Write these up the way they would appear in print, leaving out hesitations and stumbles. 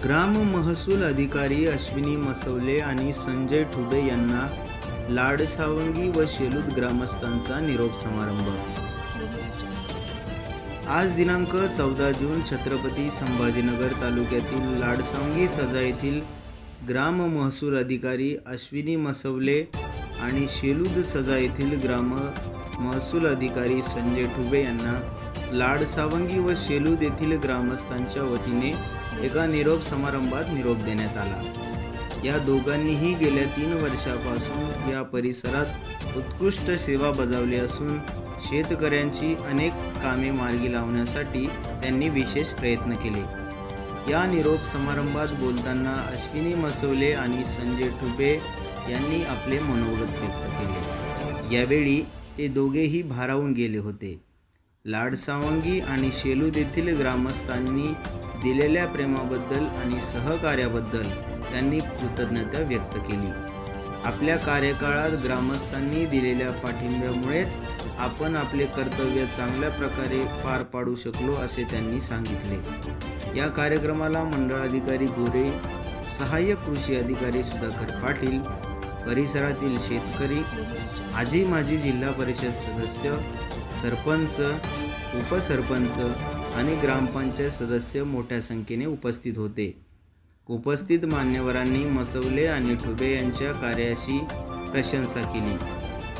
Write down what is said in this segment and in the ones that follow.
ग्राम महसूल अधिकारी अश्विनी मसवले आणि संजय ठुबे यांना लाडसावंगी व शेलूद ग्रामस्थांचा निरोप समारंभ। आज दिनांक 14 जून छत्रपती संभाजीनगर तालुक्यातील लाडसावंगी सजा येथील ग्राम महसूल अधिकारी अश्विनी मसवले आणि शेलूद सजा येथील ग्राम महसूल अधिकारी संजय ठुबे यांना लाडसावंगी व शेलूद येथील ग्रामस्थांच्या वतीने एका निरोप समारंभात निरोप देण्यात आला। या दोघांनीही गेल्या 3 वर्षापासून या परिसरात उत्कृष्ट सेवा बजावली असून शेतकऱ्यांची अनेक कामे मार्गी लावण्यासाठी त्यांनी विशेष प्रयत्न केले। या निरोप समारंभात बोलताना अश्विनी मसवले आणि संजय ठुबे यांनी आपले मनोगत व्यक्त केले। यावेळी ते दोघेही भारावून गेले होते। लाडसावंगी आणि शेलूद येथील ग्रामस्थांनी दिलेल्या प्रेमाबद्दल आणि सहकार्याबद्दल त्यांनी कृतज्ञता व्यक्त केली। आपल्या कार्यकाळात ग्रामस्थांनी दिलेल्या पाठिंब्यामुळेच आपण आपले कर्तव्य चांगल्या प्रकारे पार पाडू शकलो असे त्यांनी सांगितले। या कार्यक्रमाला मंडळाधिकारी गोरे, सहाय्यक कृषी अधिकारी सुधाकर पाटील, परिसरातील शेतकरी, आजी माजी जिल्हा परिषद सदस्य, सरपंच, उपसरपंच आणि ग्रामपंचायत सदस्य मोठ्या संख्येने उपस्थित होते। उपस्थित मान्यवरांनी मसवले आणि ठुबे यांच्या कार्याची प्रशंसा केली।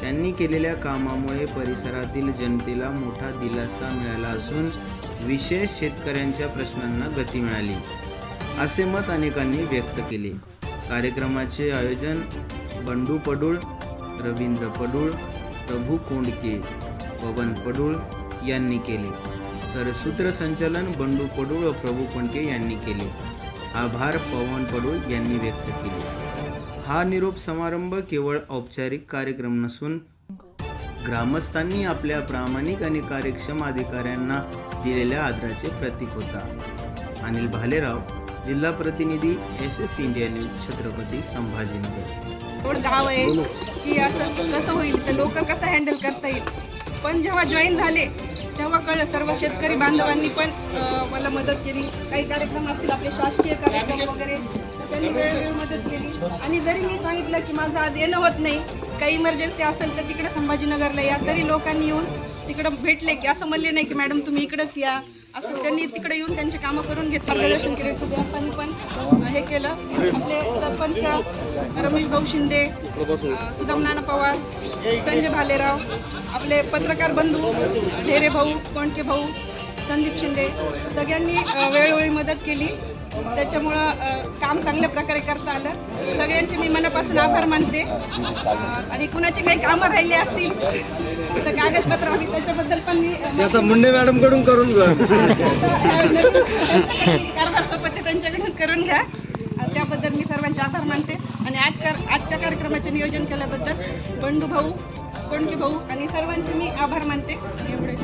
त्यांनी केलेल्या कामामुळे परिसरातील जनतेला मोठा दिलासा मिळाला असून विशेष शेतकऱ्यांच्या प्रश्नांना गती मिळाली असे मत अनेकांनी व्यक्त केले। कार्यक्रमाचे आयोजन बंडू पडुळ, रवींद्र पडुळ, प्रभू कोंडके, पवन पडुळ यांनी केले, तर सूत्रसंचालन बंडू पडुळ व प्रभू कोंडके यांनी केले। आभार पवन पडुळ यांनी व्यक्त केले। हा निरोप समारंभ केवळ औपचारिक कार्यक्रम नसून ग्रामस्थांनी आपल्या प्रामाणिक आणि कार्यक्षम अधिकाऱ्यांना दिलेल्या आदराचे प्रतीक होता। अनिल भालेराव, जिल्हा प्रतिनिधी, SS India news, Chhatrapati Sambhajinagar. गाव आहे की असं कसं होईल, तर लोक कसं हँडल करता येईल। पण जेव्हा जॉईन झाले तेव्हा कळलं सर्व शेतकरी बांधवांनी पण मला मदत केली। काही कार्यक्रम असतील आपले शासकीय कार्यक्रम वगैरे, तर त्यांनी वेळोवेळी मदत केली। आणि जरी मी सांगितलं की माझं आज येणं होत नाही, काही इमर्जन्सी असेल तर तिकडे संभाजीनगरला या, तरी लोकांनी येऊन तिकडे भेटले की असं म्हणले नाही की मॅडम तुम्ही इकडेच या, असं त्यांनी तिकडे येऊन त्यांची कामं करून घेतली, मार्गदर्शन केले। ठुबे पण हे केलं। आपले सरपंच रमेश भाऊ शिंदे, सुदाम नाना पवार, संजय भालेराव, आपले पत्रकार बंधू ढेरे भाऊ, कोंडके भाऊ, संदीप शिंदे, सगळ्यांनी वेळोवेळी मदत केली। त्याच्यामुळं काम चांगल्या प्रकारे करता आलं। सगळ्यांचे मी मनापासून आभार मानते। आणि कुणाचे काही कामं राहिले असतील तर कागदपत्र हवी त्याच्याबद्दल पण मी मुंडे मॅडम कडून करून घ्या, कारभार त्यांच्याकडून करून घ्या, त्याबद्दल मी सर्वांचे आभार मानते। आणि आजच्या कार्यक्रमाचे नियोजन केल्याबद्दल बंडू भाऊ, कोंडके भाऊ आणि सर्वांचे मी आभार मानते। एवढे